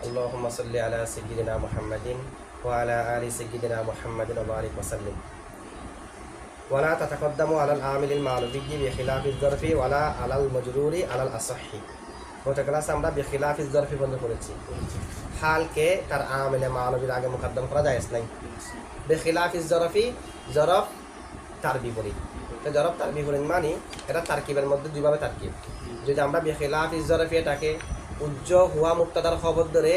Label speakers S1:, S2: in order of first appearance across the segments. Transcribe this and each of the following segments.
S1: اللهم صل على سيدنا محمد وعلى آل سيدنا محمد وبارك وسلم ولا تتقدم على العامل المعلوفي بخلاف الظرف ولا على المجرور على الأصح গত ক্লাসে আমরা بخلاف الظرف বন্ধ করেছি হালকে তার আমিলে মানবীর আগে মুকদ্দম করা যায় নাই بخلاف الظرف ظرف তার বিপরীত তো ظرف তার বিপরীত মানে এটা তারকিবের মধ্যে দুইভাবে তারকিব যদি আমরা بخلاف الظرف এটাকে উজ্জ হুয়া মুক্তাদার খবর ধরে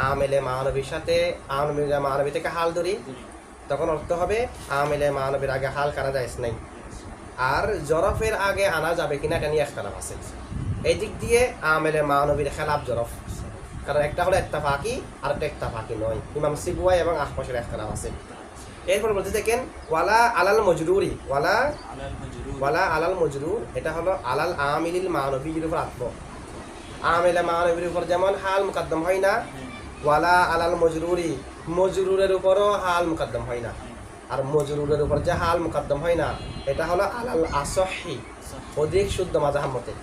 S1: আমিলে মানবীর সাথে আমিলে মানবী থেকে হাল ধরি তখন অর্থ হবে আমিলে মানবীর আগে হাল কানা যায় নাই আর জরফের আগে আনা যাবে কিনা এটা নিয়ে ইখতিলাফ আছে এই দিক দিয়ে আমিলে মানবীর খেলাফ জরফ কারণ একটা হলো ইত্তেফাকি আর একটা ইত্তেফাকি নয় ইমাম সিবওয়াই এবং আখপাশের ইখতিলাফ আছে এরপর বলতে দেখেন ওয়ালা আলাল মজরুরি ওয়ালা আলাল মজরুর এটা হলো আলাল আমিলিল মানবীর উপর আত্ম আমিলে মানবীর উপর যেমন হাল মুকদ্দম হয় না ওয়ালা আলাল মজরুরি মজরুরের উপরও হাল মুকদ্দম হয় না আর মজরুরের উপর যে হাল মুকদ্দম হয় না এটা হলো আলাল আসহি অধিক শুদ্ধ মাযহাব মতে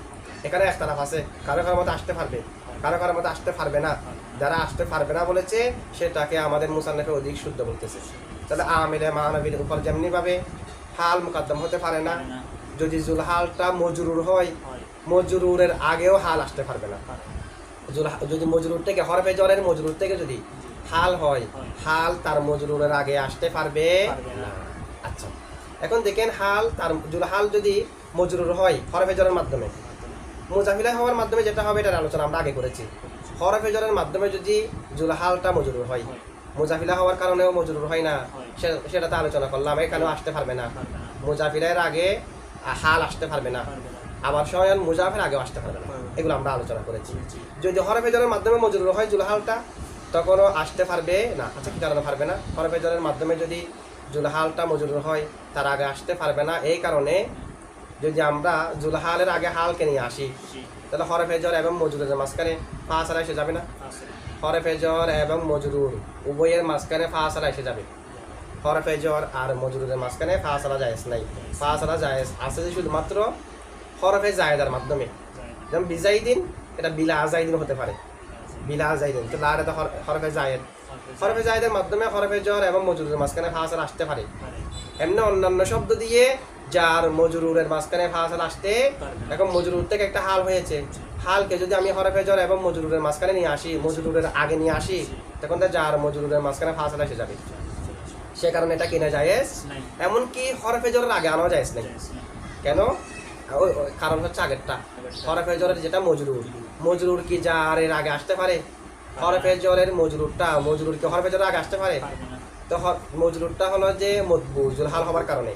S1: এখানে ইখতিলাফ আছে কারো কারো মতে আসতে পারবে কারো কারো মতে আসতে পারবে না যারা আসতে পারবে না বলেছে সেটাকে আমাদের মুসান্নিফে অধিক শুদ্ধ বলতেছে তাহলে আমিলে মানবীর উপর যেমনি ভাবে হাল মুকদ্দম হতে পারে না যদি জুল হালটা মজরুর হয় মজরুরের আগেও হাল আসতে পারবে না যদি মজরুর থেকে হরফে জরের মজরুর থেকে যদি হাল হয় হাল তার মজরুরের আগে আসতে পারবে না আচ্ছা এখন দেখেন হাল তার জুল হাল যদি মজরুর হয় হরফে জরের মাধ্যমে মুজাফিলা হওয়ার মাধ্যমে যেটা হবে এটার আলোচনা আমরা আগে করেছি হরফে জরের মাধ্যমে যদি জুল হালটা মজরুর হয় মুজাফিলা হওয়ার কারণেও মজরুর হয় না সেটাতে আলোচনা করলাম এখানেও আসতে পারবে না মুজাফিলার আগে হাল আসতে পারবে না আবার স্বয়ং মুজাফের আগেও আসতে পারবে না এগুলো আমরা আলোচনা করেছি যদি হরফে জরের মাধ্যমে মজরুর হয় জুল হালটা তখনও আসতে পারবে না আচ্ছা কি কারণে পারবে না হরফে জরের মাধ্যমে যদি জুল হালটা মজরুর হয় তার আগে আসতে পারবে না এই কারণে যদি আমরা জুল হালের আগে হালকে নিয়ে আসি তাহলে হরফে জর এবং মজরুরের মাঝখানে ফাসলা এসে যাবে না হরফে জর এবং মজরুর উভয়ের মাঝখানে ফাসলা এসে যাবে হরফে জর আর মজরুরের মাঝখানে ফাসলা জায়েজ নাই ফাসলা জায়েজ আছে শুধুমাত্র হরফে জায়েদার মাধ্যমে যেমন বিজাইদিন এটা বিলা আজাইদিন হতে পারে বিলা আজাইদিন তো লার এটা হরফে জায়েদ হরফে জায়েদের মাধ্যমে হরফে জর এবং মজরুরের মাঝখানে ফাসলা আসতে পারে এমনি অন্যান্য শব্দ দিয়ে যার মজরুরের মাঝখানে ফাসল আসতে এখন মজরুর থেকে একটা হাল হয়েছে হালকে যদি আমি হরফে জর এবং মজরুরের মাঝখানে নিয়ে আসি মজরুরের আগে নিয়ে আসি তখন তো যার মজরুরের মাঝখানে ফাসল এসে যাবে সে কারণে এটা কিনা জায়েজ এমনকি হরফে জরের আগে আনাও জায়েজ নেই কেন কারণ হচ্ছে আগেরটা হরফে জরের যেটা মজরুর কি জারের আগে আসতে পারে হরফে জরের মজরুর কি হরফে জরের আগে আসতে পারে তো মজরুরটা হলো যে মতবু জুল হাল হওয়ার কারণে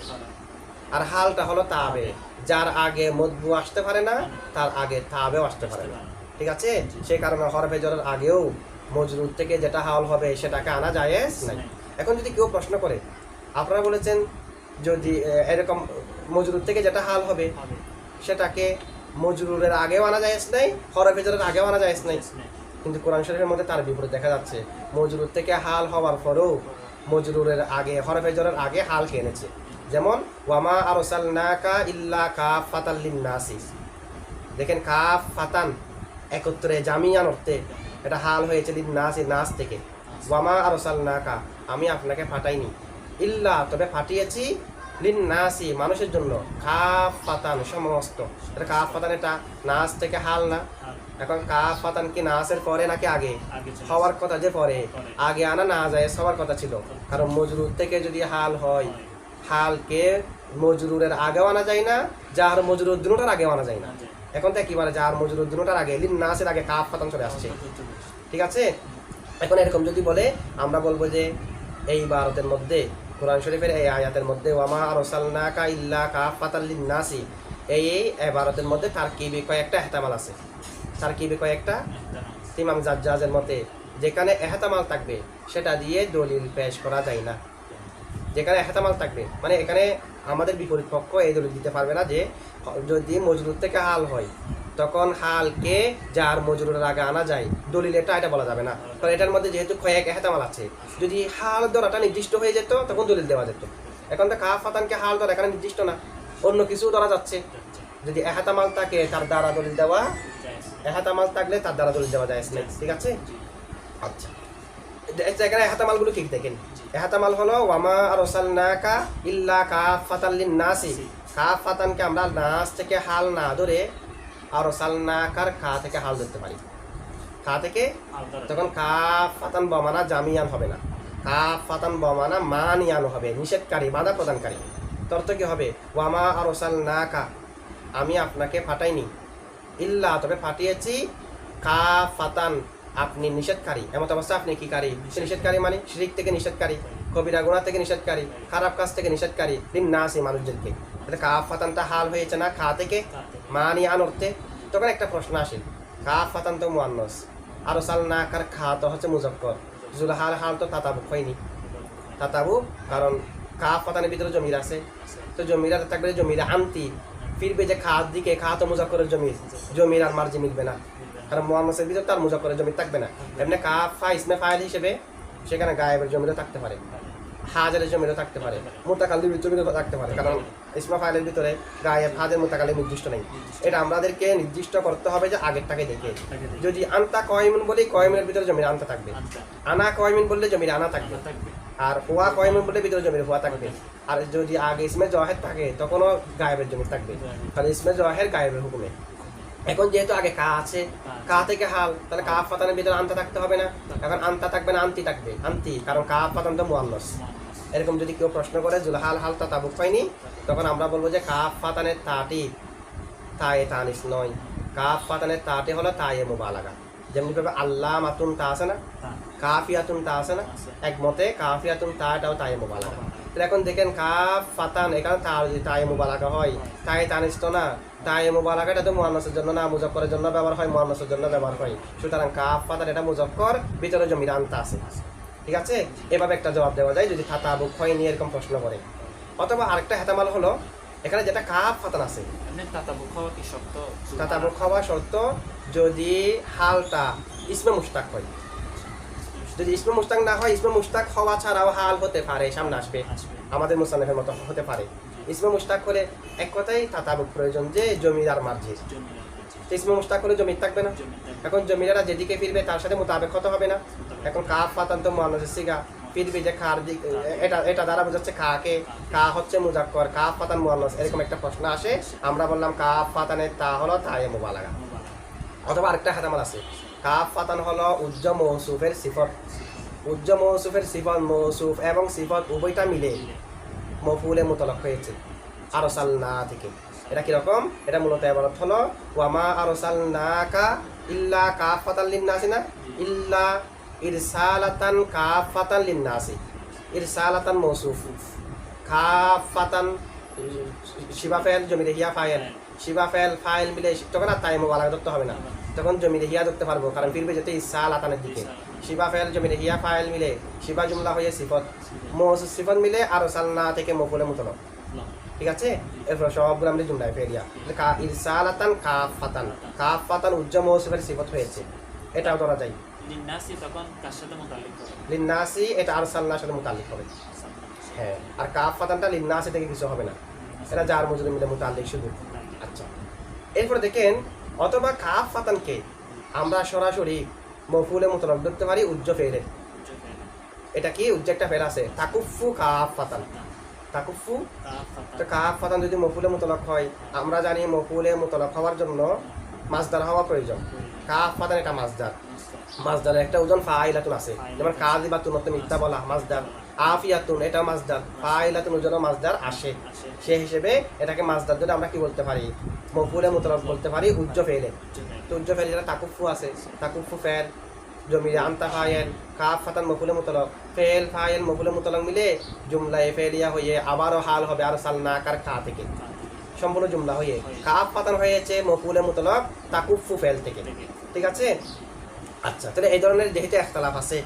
S1: আর হালটা হলো তাবে যার আগে মতবু আসতে পারে না তার আগে তাবেও আসতে পারে না ঠিক আছে সেই কারণে হরফে জরের আগেও মজরুর থেকে যেটা হাল হবে সেটাকে আনা জায়েজ নাই এখন যদি কেউ প্রশ্ন করে আপনারা বলেছেন যদি এরকম মজরুর থেকে যেটা হাল হবে সেটাকে মজরুরের আগেও আনা জায়েজ নাই হরফে জরের আগেও আনা জায়েজ নাই কিন্তু কোরআন শরীফের মধ্যে তার বিপরীত দেখা যাচ্ছে মজরুর থেকে হাল হওয়ার পরেও মজরুরের আগে হরফে জরের আগে হাল এনেছে যেমন ওয়ামা আরসালনাকা ইল্লা কাফাতাল লিন্নাসি দেখেন কাফাতান একত্রে জামিয়ান অর্থে এটা হাল হয়েছে লিন্নাসি নাস থেকে ওয়ামা আরসালনাকা আমি আপনাকে পাঠাইনি ইল্লা তবে পাঠিয়েছি লিন্নাসি মানুষের জন্য কাফাতান সমস্ত এটা কাফাতান এটা নাস থেকে হাল না এখন কাফাতান কি নাসের পরে নাকি আগে হওয়ার কথা যে পরে আগে আনা না যায় হওয়ার কথা ছিল কারণ মজরুর থেকে যদি হাল হয় হালকে মজরুরের আগেও আনা যায় না যার মজরুর দুটোটার আগেও আনা যায় না এখন তো একেবারে যার মজরুর দুটোটার আগে লিন নাসের আগে কাফ ফাতান চলে আসছে ঠিক আছে এখন এরকম যদি বলে আমরা বলবো যে এই ইবারতের মধ্যে কোরআন শরীফের এই আয়াতের মধ্যে ওয়ামা আরসালনাকা ইল্লা কাফাতাল লিন্নাসি এই ইবারতের মধ্যে তারকিবে কয়েকটা ইহতিমাল আছে তারকিবে কয়েকটা ইমাম জাজ্জাজের মতে যেখানে ইহতিমাল থাকবে সেটা দিয়ে দলিল পেশ করা যায় না যেখানে ইহতিমাল থাকবে মানে এখানে আমাদের বিপরীত পক্ষ এই দলিল দিতে পারবে না যে যদি মজরুর থেকে হাল হয় তখন হালকে যার মজরুরের আগে আনা যায় দলিল এটা বলা যাবে না কারণ এটার মধ্যে যেহেতু কয়েক ইহতিমাল আছে যদি হাল ধরাটা নির্দিষ্ট হয়ে যেত তখন দলিল দেওয়া যেত এখন তো কাফ ফাতানকে হাল ধরা এখানে নির্দিষ্ট না অন্য কিছু ধরা যাচ্ছে যদি ইহতিমাল থাকে তার দ্বারা দলিল দেওয়া ইহতিমাল থাকলে তার দ্বারা দলিল দেওয়া যায় ঠিক আছে আচ্ছা, এখানে এহতামালগুলো কি দেখেন। এহতামাল হলো ওয়ামা আরসালনাকা ইল্লা কাফাতাল লিন-নাসি। কাফাতানকে আমরা নাস থেকে হাল না ধরে আরসালনাকার কা থেকে হাল ধরতে পারি। কা থেকে তখন কাফাতান বমানা জামিয়ান হবে না, কাফাতান বমানা মানিয়ান হবে, নিষেধকারী, বাধা প্রদানকারী। তর্থ কি হবে? ওয়ামা আরসালনাকা, আমি আপনাকে পাঠাইনি, ইল্লা তবে পাঠিয়েছি, কাফাতান আপনি নিষেধকারী, এমত অবস্থা আপনি কি কারী? নিষেধকারী মানে শিরক থেকে নিষেধকারী, কবিরা গুনাহ থেকে নিষেধকারী, খারাপ কাজ থেকে নিষেধকারী, লিন-নাসি মানুষদেরকে। তাহলে কাফাতানটা হাল হয়েছে না খা থেকে, মানিয়ান অর্থে। তখন একটা প্রশ্ন আসে, কাফাতান তো মুয়ান্নাস, আরসালনাকার খা তো হচ্ছে মুযাক্কার, জুলহাল হাল তো তাতাবুক হয়নি। তাতাবুক কারণ কাফাতানের ভিতরে জমির আছে, তো জমিরা থাকবে জমিরা আনতি, ফিরবে যে খা দিকে, খা তো মুযাক্কারের জমির, জমির আর মার্জি মিলবে না, কারণ মুয়ান্নাসের ভিতর তার মুযাক্কারের জমি থাকবে না। এমনি কাফা ইসমে ফাইল হিসেবে সেখানে গায়েবের জমিরও থাকতে পারে, হাজারের জমিরও থাকতে পারে, মুতাকাল্লিমের জমিরও থাকতে পারে, কারণ ইসমা ফাইলের ভিতরে গায়েব হাজের মুতাকাল্লিম নির্দিষ্ট নেই। এটা আমাদেরকে নির্দিষ্ট করতে হবে যে আগেরটাকে দেখে। যদি আনতা কয়মিন বলি, কয়মিনের ভিতরে জমির আনতা থাকবে, আনা কয়মিন বললে জমির আনা থাকবে, আর হুয়া কয়মিন বললে ভিতরে জমির হুয়া থাকবে। আর যদি আগে ইসমে জহের থাকে তখনও গায়েবের জমি থাকবে, তাহলে ইসমে জহের গায়েবের হুকুমে। এখন যেহেতু আগে কা আছে, কা থেকে হাল, তাহলে কাফ ফাতানের ভিতরে আনতা থাকতে হবে না, এখন আনতা থাকবে না, আনতি থাকবে, আনতি, কারণ কাফ ফাতান তো মুয়ান্নাস। এরকম যদি কেউ প্রশ্ন করে জুলহাল হাল তাতাবুক পাইনি, তখন আমরা বলবো যে কাফ ফাতানের তাটি তায়ে তানিস নয়, কাফ ফাতানের তাটি হলো তায়ে মুবালাগা। যেমনি ভাবে আল্লাহ মাতুন তা আছে না, কাফিয়াতুন তা আছে না, একমতে কাফিয়াতুন তাটাও তায়ে মুবালাগা। তাহলে এখন দেখেন কাফ ফাতান, এখানে তা যদি তায়ে মুবালাগা হয়, তায়ে তানিস তো না, তায়ে মুবালাগাটা তো মুয়ান্নাসের জন্য না, মুযাক্কারের জন্য ব্যবহার হয়, মুয়ান্নাসের জন্য ব্যবহার হয়। সুতরাং কাফ ফাতান এটা মুযাক্কার, ভিতরে জমির আনতা আছে। ঠিক আছে, এভাবে একটা জবাব দেওয়া যায় যদি তাতাবুক হয়নি এরকম প্রশ্ন করে। অথবা আরেকটা হেতামাল হলো, এখানে যেটা কাফ ফাতান আছে, তাতাবুক হওয়া শর্ত যদি হালটা ইসমে মুশতাক হয়। যদি ইসমে মুশতাক না হয়, ইসমে মুশতাক হওয়া ছাড়াও হাল হতে পারে, সামনে আসবে, আমাদের মুসান্নিফের মতো হতে পারে। ইসমে মুশতাক হলে এক কথাই তাতাবুক প্রয়োজন, যে জমির আর মার্জির। ইসমে মুশতাক হলে জমির থাকবে না, এখন জমিরা যেদিকে ফিরবে তার সাথে মোতাবেক হতে হবে না। এখন কাফ ফাতান তো মুয়ান্নাসের সিগা, ফিরবে যে খার দিক, এটা দ্বারা বোঝাচ্ছে খাকে, কা হচ্ছে মুযাক্কার, কাফ ফাতান মুয়ান্নাস, এরকম একটা প্রশ্ন আসে। আমরা বললাম কাফ ফাতানের তা হলো তায়ে মুবালাগা। অথবা আরেকটা হেতামাল আছে, কাফ ফাতান হলো উজ্জ মৌসুফের সিফত। উজ্জ মৌসুফের সিফত, মৌসুফ এবং সিফত উভয়টা মিলে মফউলে মুতলাক হয়েছে আরসালনা থেকে। এটা কিরকম? এটা মূলত ইবারত হলো ওয়ামা আরসালনাকা ইল্লা কাফাতাল লিন-নাসি না, ইল্লা ইরসালাতান কাফাতাল লিন-নাসি। ইরসালাতান মৌসুফ, কাফাতান শিবা ফাইল, জমিরে হিয়া ফাইল, শিবা ফাইল ফাইল মিলে, তখন আর তাই মুবালাগা ধরতে হবে না, তখন জমিরে হিয়া ধরতে পারবো, কারণ ফিরবে যেতে ইরসালাতানের দিকে। শিবা ফাইল জমিরে হিয়া ফাইল মিলে শিবা জুমলা হয়ে সিফত, মৌসুফ সিফত মিলে আরসালনা থেকে মফউলে মুতলাক। ঠিক আছে, এরপর সবগুলো আমরা জুমলায় ফেলিয়া ইরসালাতান কাফাতান, কাফাতান উজ্জ মৌসুফের সিফত হয়েছে, এটাও ধরা যায়।
S2: লিন-নাসি তখন কার সাথে মুতাল্লিক হবে?
S1: লিন-নাসি এটা আরসালনার সাথে মুতাল্লিক হবে। হ্যাঁ, আর কাফাতানটা লিন-নাসি থেকে কিছু হবে না, এটা যার মজুরি মিলে মুতাল্লিক শুধু। আচ্ছা, এরপরে দেখেন, অথবা কাফাতানকে আমরা সরাসরি মফউলে মুতলাক ধরতে পারি উজ্জ ফেলে। এটা কি উজ্জ একটা ফেল আছে, তাকুফু কাফাতান, তাকুফু। তো কাফাতান যদি মফউলে মুতলাক হয়, আমরা জানি মফউলে মুতলাক হওয়ার জন্য মাসদার হওয়া প্রয়োজন। কাফাতান এটা মাসদার, মাসদারের একটা ওজন ফাইলাতুন আছে, যেমন কাযিবাতুন অর্থ মিথ্যা বলা মাসদার, আফিয়াতুন এটা মাসদার, ফাইলাতুন ওজনও মাসদার আসে। সেই হিসেবে এটাকে মাসদার ধরে আমরা কি বলতে পারি? মফউলে মুতলাক বলতে পারি উজ্জ ফেলে। তো উজ্জ ফেলে যেটা তাকুফু আছে, তাকুফু ফেল জমিরে আনতা ফাইল, কাফ ফাতান মফউলে মুতলাক, ফেল ফাইল মফউলে মুতলাক মিলে জুমলায়ে ফেলিয়া হয়ে আবারও হাল হবে আরসালনাকার কা থেকে, সম্পূর্ণ জুমলা হয়ে কাফ ফাতান হয়েছে মফউলে মুতলাক তাকুফু ফেল থেকে। ঠিক আছে, আচ্ছা, তাহলে এই ধরনের যেহেতু ইখতিলাফ আছে,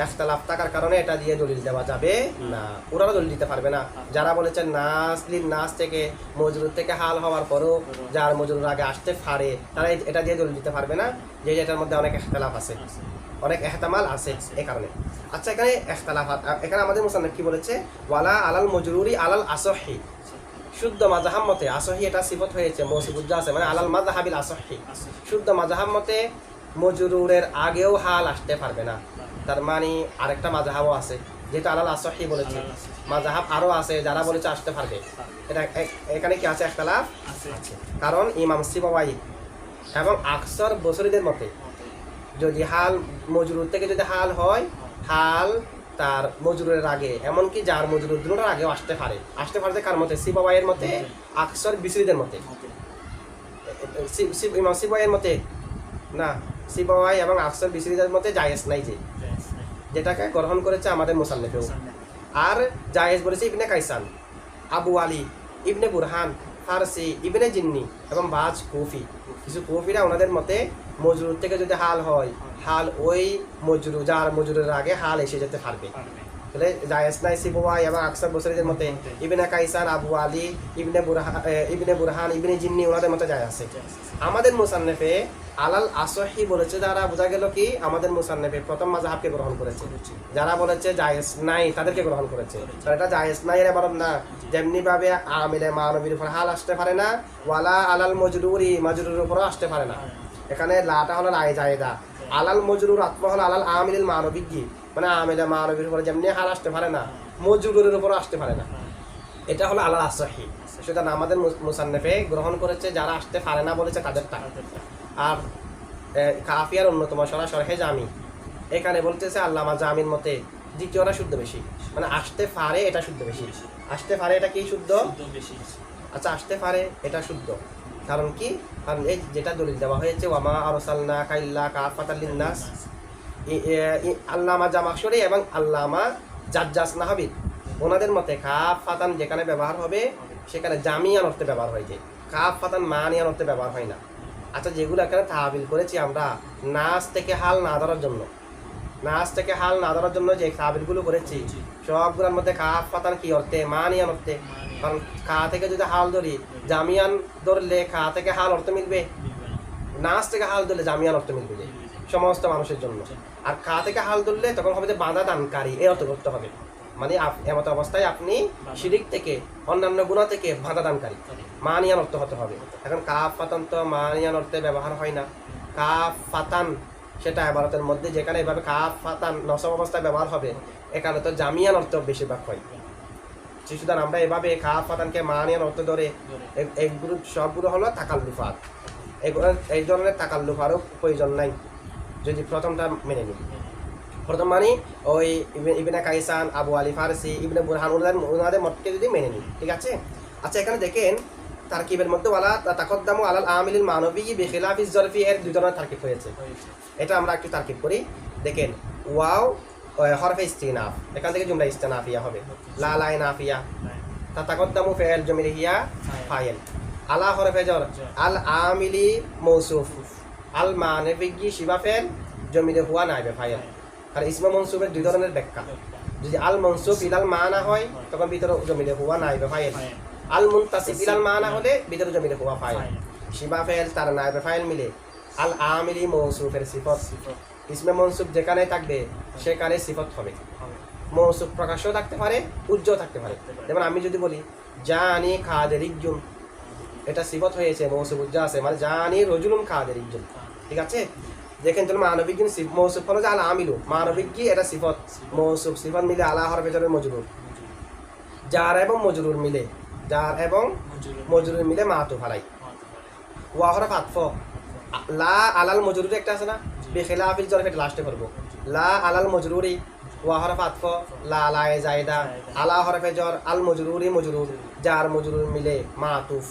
S1: ইখতিলাফ থাকার কারণে এটা দিয়ে দলিল দেওয়া যাবে না, ওনারা দলিল দিতে পারবে না। যারা বলেছেন নাস লিন-নাস থেকে মজরুর থেকে হাল হওয়ার পরও যার মজরুর আগে আসতে পারে, তারা এটা দিয়ে দলিল দিতে পারবে না, যে এটার মধ্যে অনেক ইখতিলাফ আছে, অনেক ইহতিমাল আছে, এই কারণে। আচ্ছা, এখানে ইখতিলাফাত, এখানে আমাদের মুসান্নিফ কি বলেছে? ওয়ালা আলাল মজরুরি আলাল আসহি, শুদ্ধ মাযহাব মতে আসহি এটা সিফত হয়েছে, মৌসুফ উজ্জা আছে, মানে আলাল মাযহাবিল আসহি, শুদ্ধ মাযহাব মতে মজরুরের আগেও হাল আসতে পারবে না। তার মানে আরেকটা মাযহাবও আছে, যেটা আলাল আসহি বলেছে, মাযহাব আরও আছে যারা বলেছে আসতে পারবে। এটা এখানে কি আছে একতলাফ
S2: আছে
S1: কারণ ইমাম সিবাওয়াই এবং আকসর বসরিদের মতে যদি হাল মজরুর থেকে যদি হাল হয়, হাল তার মজরুরের আগে, এমনকি যার মজরুর দুটোর আগেও আসতে পারে যে কার মতে? সিবাওয়াইয়ের মতে, আকসর বিসরিদের মতে। ইমাম সিবাওয়াইয়ের মতে না, সিবাওয়াই এবং আকসর বিসরিদের মতে জায়েজ নাই, যেটাকে গ্রহণ করেছে আমাদের মুসান্নিফেও। আর জায়েজ বলেছে ইবনে কাইসান, আবু আলী, ইবনে বুরহান, ফারসি, ইবনে জিন্নি এবং বাজ কুফি। কিছু কুফিরা ওনাদের মতে মজরুর থেকে যদি হাল হয়, হাল ওই মজরু যার মজরুরের আগে হাল এসে যেতে পারবে। তাহলে জায়েজ নাই সিবাওয়াই এবং আকসর বসরিদের মতে, ইবনে কাইসান, আবু আলী, ইবনে বুরহান, ইবনে জিন্নি ওনাদের মতে জায়েজ আছে। আমাদের মুসান্নিফে আলাল আসহি বলেছে যারা, বোঝা গেল কি আমাদের মুসান্নিফে প্রথম মাযহাবকে গ্রহণ করেছে। যারা বলেছে জায়েজ নাই তাদেরকে গ্রহণ করেছে। আর এটা জায়েজ নাই এর ইবারত না, যেমনি ভাবে আমিলে মানবীর উপর হাল আসতে পারে না, ওয়ালা আলাল মজরুরি মজরুরের উপরও আসতে পারে না। এখানে লাটা হলো লাই জায়েদা, আলাল মজরুর আত্মা হলো আলাল আমিল মানবিজ্ঞি, মানে আমিলে মানবীর উপর যেমনি হাল আসতে পারে না, মজরুরের উপরও আসতে পারে না। এটা হলো আলাল আসহি। সুতরাং আমাদের মুসান্নিফে গ্রহণ করেছে যারা আসতে পারে না বলেছে তাদেরটা। আর কাফিয়ার অন্যতম শরহে জামি, এখানে বলতেছে আল্লামা জামির মতে দ্বিতীয়টা শুদ্ধ বেশি, মানে আসতে পারে এটা শুদ্ধ বেশি। আসতে পারে এটা কি শুদ্ধ? আচ্ছা, আসতে পারে এটা শুদ্ধ। কারণ কি? কারণ এই যেটা দলিল দেওয়া হয়েছে ওয়ামা আরসালনাকা ইল্লা কাফাতাল লিন্নাস, আল্লামা জামাখশরী এবং আল্লামা জাজ্জাস নাহাবি ওনাদের মতে কাফাতান যেখানে ব্যবহার হবে সেখানে জামিয়ান অর্থে ব্যবহার হয়েছে, কাফাতান মানিয়ান অর্থে ব্যবহার হয় না। আচ্ছা, যেগুলো এখানে তাহবিল করেছি আমরা নাস থেকে হাল না ধরার জন্য, নাস থেকে হাল না ধরার জন্য যে তাহবিলগুলো করেছি সবগুলোর মধ্যে কাফাতান কি অর্থে? মানিয়ান অর্থে। কারণ কা থেকে যদি হাল ধরি, জামিয়ান ধরলে কা থেকে হাল অর্থ মিলবে, নাস থেকে হাল ধরলে জামিয়ান অর্থ মিলবে যে সমস্ত মানুষের জন্য। আর কা থেকে হাল ধরলে তখন হবে যে বাধা দানকারী, এই অর্থ করতে হবে। মানে এমত অবস্থায় আপনি শিরিক থেকে অন্যান্য গুনাহ থেকে বাধা দানকারী, মানিয়ান অর্থ হতে হবে। এখন কাফ ফাতান তো মানিয়ান অর্থে ব্যবহার হয় না। কাফ ফাতান সেটা ইবারতের মধ্যে যেখানে এভাবে কাফ ফাতান নসব অবস্থায় ব্যবহার হবে, এখানে তো জামিয়ান অর্থ বেশিরভাগ হয়। সুতরাং আমরা এভাবে কাফ ফাতানকে মানিয়ান অর্থ ধরে এইগুলো সবগুলো হলো তাকাল্লুফাত। এই ধরনের তাকাল্লুফারও প্রয়োজন নাই যদি প্রথমটা মেনে নিই। প্রথম মানে ওই ইবনে কাইসান, আবু আলী ফারসি, ইবনে বুরহান ওনাদের মতকে যদি মেনে নিই, ঠিক আছে। আচ্ছা, এখানে দেখেন তারকিবের মধ্যে ওয়ালা তাকদ্দামু আলাল আমিলিল মানবী বিখিলাফিজ জরফি এর দুই ধরনের তারকিব হয়েছে। এটা আমরা একটু তারকিব করি। দেখেন ওয়াও হরফে ইস্তিনাফ, এখান থেকে জুমলা ইস্তিনাফিয়া হবে। লা লাই নাফিয়া, তাকদ্দামু ফাইল জমিরিয়া ফাইল, আলা হরফে জর, আল আমিলি মৌসুফ, আল মানবী শিবা ফাইল জমিরে হুয়া নাইবে ফাইল। আর ইসমে মনসুবের দুই ধরনের ব্যাখ্যা। যদি আল মনসুব ইলাল মানা হয় তখন ভিতরে জমিরে হুয়া নাইবে ফাইল। আল মুনতাসিব ইলাল মানা হলে ভিতরে জমিরে হুয়া ফাইল। শিবা ফাইল তার নাইবে ফাইল মিলে আল আমিলি মৌসুফের সিফত। ইসমে মনসুব যেখানে থাকবে সেখানে সিফত হবে। মৌসুফ প্রকাশ্য থাকতে পারে, উজ্জ্বল থাকতে পারে। যেমন আমি যদি বলি জানি খাদেরিজ্জুন, এটা সিফত হয়েছে, মৌসুফ উজ্জ্বল আছে, মানে জানি রজুলুন খাদেরিজ্জুন, ঠিক আছে। দেখেন তাহলে মানবিক মৌসুফ হলো যে আল আমিলু, মানবিক এটা সিফত, মৌসুফ সিফত মিলে আলা হরফে জরের মজরুর, জার এবং মজরুর মিলে, জার এবং মজরুর মিলে মাতুফ আলাই। ওয়া হরফ আতফ, লা আলাল মজরুরি একটা আছে না, বিখিলাফিল জরফ, এটা লাস্টে করব। লা আলাল মজরুরি, ওয়া হরফ আতফ, লা লাই জায়দা, আলা হরফে জর, আল মজরুরি মজরুর, জার মজরুর মিলে মাতুফ।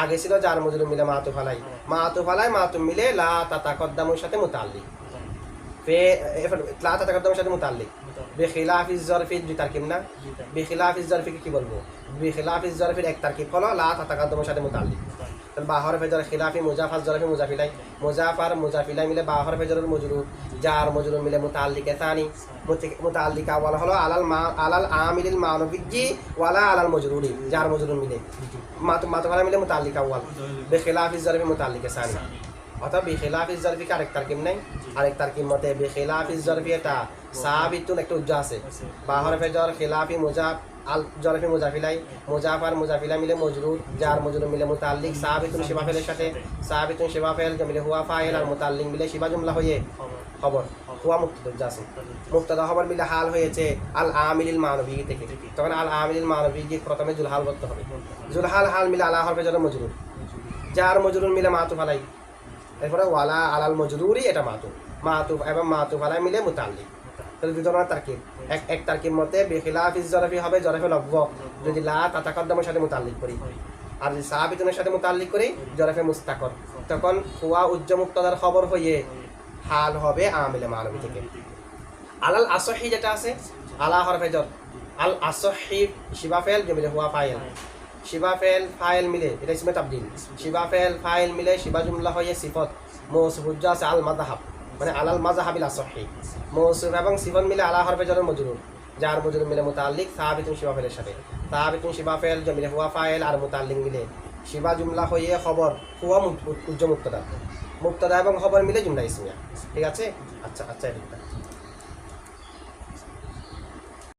S1: আগে ছিল যার মজরুর মিলে মাতুফ আলাই, মাতুফ আলাই মাতুফ মিলে লা তাতাকদ্দামুর সাথে মুতাল্লিক, লা তাতাকদ্দামুর সাথে মুতাল্লিক। বিখিলাফিজ জরফি দুই তারকিব না, বিখিলাফিজ জরফি কি বলবো? বিখিলাফিজ জরফির এক তারকিব হলো লা তাতাকদ্দামুর সাথে মুতাল্লিক। তাহলে বা হরফে জর খিলাফি মুজাফাজ জরফি মুজাফিলাই, মুজাফার মুজাফিলাই মিলে বা হরফে জরের মজরুর, জার মজরুর মিলে মুতাল্লিকে সানি, মুতাল্লিক আওয়াল হলো আলাল আমিলিল মানবিজ্জি ওয়ালা আলাল মজরুরি, জার মজরুর মিলে মাতুফালা মিলে মুতাল্লিক আওয়াল, বিখিলাফিজ জরফি মুতাল্লিকে সানি। অথবা বিখিলাফিজ জরফি আরেক তারকিব নাই, আরেক তারকিব মতে বিখিলাফিজ জরফি এটা সাবিতুন একটা উজ্জা আছে, বা হরফে জর খিলাফি মুজাফ আল জরফি মুজাফিলাই, মুজাফ আর মুজাফিলা মিলে মজরুর, যার মজরুর মিলে মুতাল্লিক, সাবিতুন শিবা ফেলের সাথে, সাবিতুন শিবা ফেল মিলে হুয়া ফাইল আর মুতাল্লিক মিলে শিবা জুমলা হয়ে খবর, হুয়া মুক্তদা উজ্জা আছে, মুক্তদা খবর মিলে হাল হয়েছে আল আমিলিল মানবী থেকে, তখন আল আমিলিল মানবী প্রথমে জুলহাল করতে হবে, জুলহাল হাল মিলে আলা হরফে জর মজরুর, যার মজরুর মিলে মাতুফ আলাই, এরপরে ওয়ালা আলাল মজরুরি এটা মাতুফ এবং মাতুফ আলাই মিলে মুতাল্লিক। তাহলে দুই ধরনের তারকিব, এক তারকিব মতে বিখিলাফিজ জরফি হবে জরফে লব্ব, যদি লা তাতাকদ্দামের সাথে মুতাল্লিক করি, আর যদি সাবিতুনের সাথে মুতাল্লিক করি জরফে মুস্তাকর, তখন হুয়া উজ্জ মুক্তদার খবর হয়ে হাল হবে আমিলে মানবী থেকে। আলাল আসহি যেটা আছে আলা হরফে জর, আল আসহি শিবা ফেল জমিলে হুয়া ফাইল, শিবা ফেল ফাইল মিলে এটা ইসমে তাবদিল, শিবা ফেল ফাইল মিলে শিবা জুমলা হয়ে সিফত, মৌসুফ উজ্জা আছে আল মাযহাব মানে আলাল মাযহাবিল আসহি, মৌসুফ এবং সিফত মিলে আলা হরফে জর মজরুর, যার মজরুর মিলে মুতাল্লিক সাবিতুন শিবা ফেলের সাথে, সাবিতুন শিবা ফেল জমিলে হুয়া ফাইল আর মুতাল্লিক মিলে শিবা জুমলা হয়ে খবর, হুয়া উজ্জ মুক্তদা, মুক্তদা এবং খবর মিলে জুমলা ইসমিয়া। ঠিক আছে, আচ্ছা আচ্ছা এটা